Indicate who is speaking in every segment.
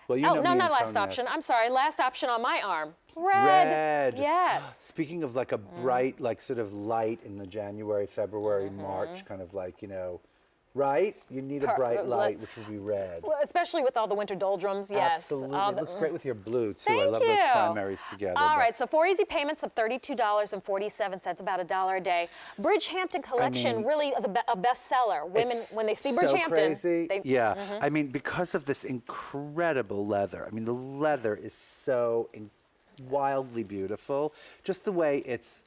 Speaker 1: Well, you know
Speaker 2: no,
Speaker 1: me
Speaker 2: not
Speaker 1: and
Speaker 2: last
Speaker 1: cognac.
Speaker 2: option. I'm sorry, last option on my arm. Red.
Speaker 1: Red.
Speaker 2: Yes.
Speaker 1: Speaking of like a bright, like sort of light in the January, February, March, kind of like, you know, right? You need a bright light, which would be red.
Speaker 2: Well, especially with all the winter doldrums, yes.
Speaker 1: Absolutely. It looks great with your blue, too.
Speaker 2: Thank
Speaker 1: I love
Speaker 2: you.
Speaker 1: those primaries together.
Speaker 2: All right, so 4 easy payments of $32.47, about $1 a day. Bridgehampton collection, really a bestseller. Women, when they see Bridgehampton,
Speaker 1: crazy. I mean, because of this incredible leather. I mean, the leather is so wildly beautiful. Just the way it's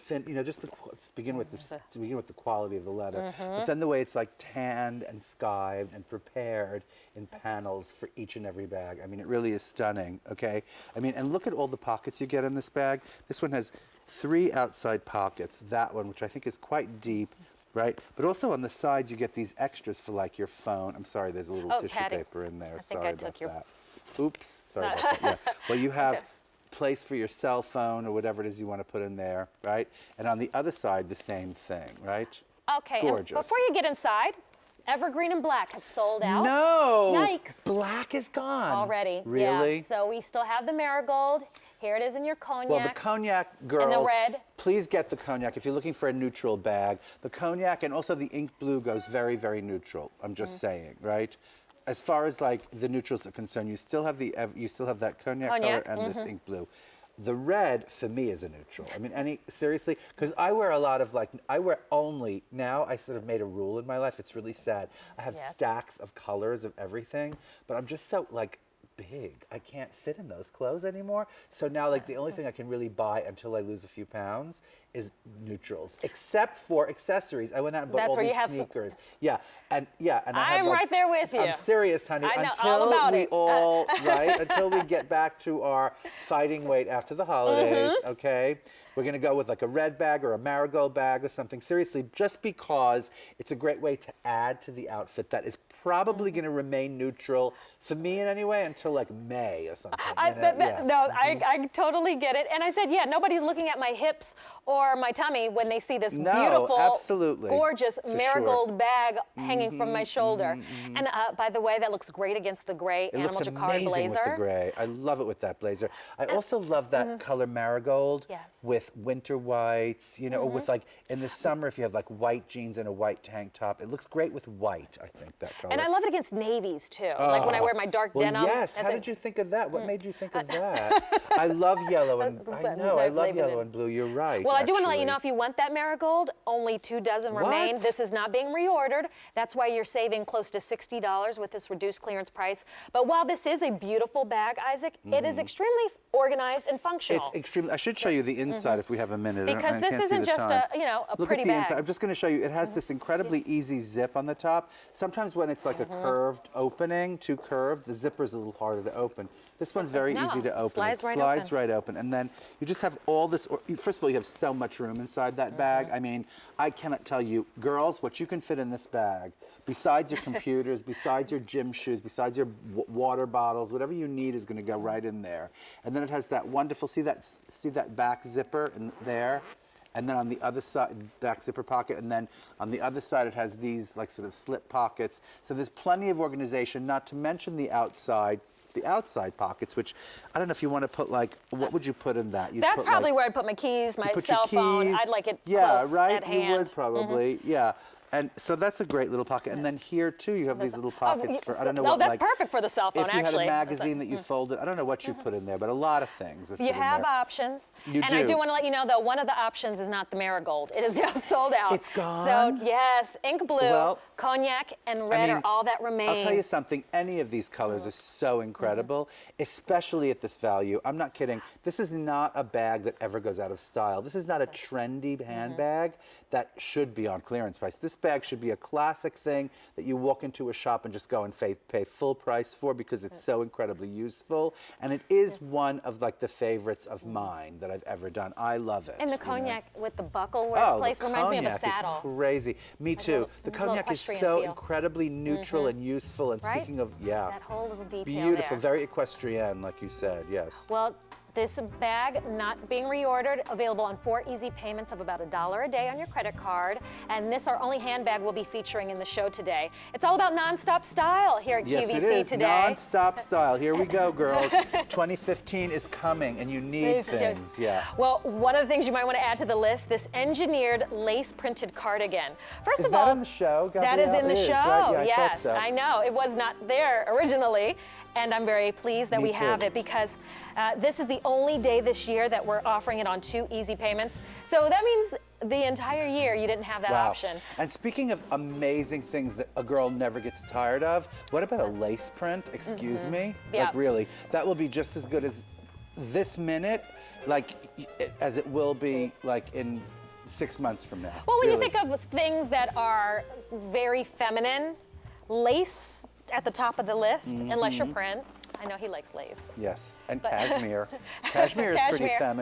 Speaker 1: thin, you know, just to begin with the quality of the leather, but then the way it's like tanned and skived and prepared in panels for each and every bag. I mean, it really is stunning. Okay, I mean, and look at all the pockets you get in this bag. This one has 3 outside pockets. That one, which I think is quite deep. Right, but also on the sides you get these extras for like your phone. I'm sorry, there's a little tissue paper in there. Sorry about that. Oops, sorry about that. Yeah. Well, you have place for your cell phone or whatever it is you want to put in there, right? And on the other side, the same thing, right?
Speaker 2: Okay,
Speaker 1: gorgeous.
Speaker 2: And before you get inside, evergreen and black have sold out.
Speaker 1: No!
Speaker 2: Yikes.
Speaker 1: Black is gone.
Speaker 2: Already.
Speaker 1: Really?
Speaker 2: Yeah. So we still have the marigold. Here it is in your cognac.
Speaker 1: Well, the cognac, girls,
Speaker 2: and the red.
Speaker 1: Please get the cognac if you're looking for a neutral bag. The cognac and also the ink blue goes very, very neutral. I'm just saying, right? As far as like the neutrals are concerned, you still have that cognac color and this ink blue. The red for me is a neutral. I mean, seriously, because I wear a lot of now I sort of made a rule in my life. It's really sad. I have stacks of colors of everything, but I'm just so like big. I can't fit in those clothes anymore. So now like the only thing I can really buy until I lose a few pounds is neutrals, except for accessories. I went out and bought all these sneakers. And
Speaker 2: I'm right there with you.
Speaker 1: I'm serious, honey.
Speaker 2: I know all about it.
Speaker 1: Until we get back to our fighting weight after the holidays, okay? We're gonna go with like a red bag or a marigold bag or something. Seriously, just because it's a great way to add to the outfit that is probably gonna remain neutral for me in any way until like May or something.
Speaker 2: I totally get it. And I said, nobody's looking at my hips or my tummy when they see this beautiful, gorgeous marigold bag hanging from my shoulder. And by the way, that looks great against the gray animal jacquard blazer.
Speaker 1: With the gray. I love it with that blazer. I also love that color marigold with winter whites, you know, or with like in the summer if you have like white jeans and a white tank top. It looks great with white, I think, that color.
Speaker 2: And I love it against navies too. Like when I wear my dark denim.
Speaker 1: Yes, how did you think of that? What made you think of that? I love yellow and I love yellow and blue. You're right.
Speaker 2: Well, I do want to let you know if you want that marigold, only 2 dozen remain. This is not being reordered. That's why you're saving close to $60 with this reduced clearance price. But while this is a beautiful bag, Isaac, it is extremely organized and functional.
Speaker 1: It's extremely. I should show you the inside if we have a minute.
Speaker 2: Because this isn't just a pretty bag.
Speaker 1: Inside. I'm just going to show you. It has this incredibly easy zip on the top. Sometimes when it's like a curved opening, too curved, the zipper is a little harder to open. This one's very easy to open.
Speaker 2: Slides
Speaker 1: right open. And then you just have all this. First of all, you have so much room inside that bag. I mean, I cannot tell you, girls, what you can fit in this bag, besides your computers, besides your gym shoes, besides your water bottles, whatever you need is going to go right in there. And then it has that wonderful, see that back zipper in there? And then on the other side, back zipper pocket, and then on the other side it has these like sort of slip pockets. So there's plenty of organization, not to mention the outside pockets, which I don't know if you want to put like, what would you put in that?
Speaker 2: That's probably where I'd put my keys, my cell phone. I'd like it close at hand.
Speaker 1: You would probably, And so that's a great little pocket. And then here too, you have these little pockets for, I don't know what,
Speaker 2: that's perfect for the cell phone, actually.
Speaker 1: If you had a magazine that you folded, I don't know what you put in there, but a lot of things.
Speaker 2: You have options.
Speaker 1: You do.
Speaker 2: I do want to let you know, though, one of the options is not the marigold. It is now sold out.
Speaker 1: It's gone?
Speaker 2: So, yes, ink blue, cognac, and red are all that remain.
Speaker 1: I'll tell you something. Any of these colors are so incredible, especially at this value. I'm not kidding. This is not a bag that ever goes out of style. This is not a trendy handbag that should be on clearance price. This bag should be a classic thing that you walk into a shop and just go and pay full price for because it's so incredibly useful. And it is one of like the favorites of mine that I've ever done. I love it.
Speaker 2: And the cognac with the buckle where it's placed reminds me of a saddle.
Speaker 1: Is crazy. Me too. The cognac is so incredibly neutral and useful. And speaking of,
Speaker 2: that whole little detail
Speaker 1: beautiful,
Speaker 2: there.
Speaker 1: very equestrian, like you said, yes.
Speaker 2: Well, This bag not being reordered, available on 4 easy payments of about $1 a day on your credit card. And this, our only handbag, we'll be featuring in the show today. It's all about nonstop style here at
Speaker 1: yes,
Speaker 2: QVC
Speaker 1: it is.
Speaker 2: today.
Speaker 1: Nonstop style. Here we go, girls. 2015 is coming, and you need things. Yeah.
Speaker 2: Well, one of the things you might want to add to the list, this engineered lace printed cardigan. First of all,
Speaker 1: is that in the show, Gabrielle?
Speaker 2: That is in the show.
Speaker 1: Right? Yeah,
Speaker 2: yes,
Speaker 1: I thought so.
Speaker 2: I know. It was not there originally. And I'm very pleased that we have it because this is the only day this year that we're offering it on 2 easy payments. So that means the entire year you didn't have that option.
Speaker 1: And speaking of amazing things that a girl never gets tired of, what about a lace print? Excuse me?
Speaker 2: Yeah.
Speaker 1: Like really, that will be just as good as this minute, like as it will be like in 6 months from now.
Speaker 2: Well, when you think of things that are very feminine, lace at the top of the list, unless you're Prince. I know he likes lace.
Speaker 1: Yes, and cashmere. Cashmere is pretty feminine.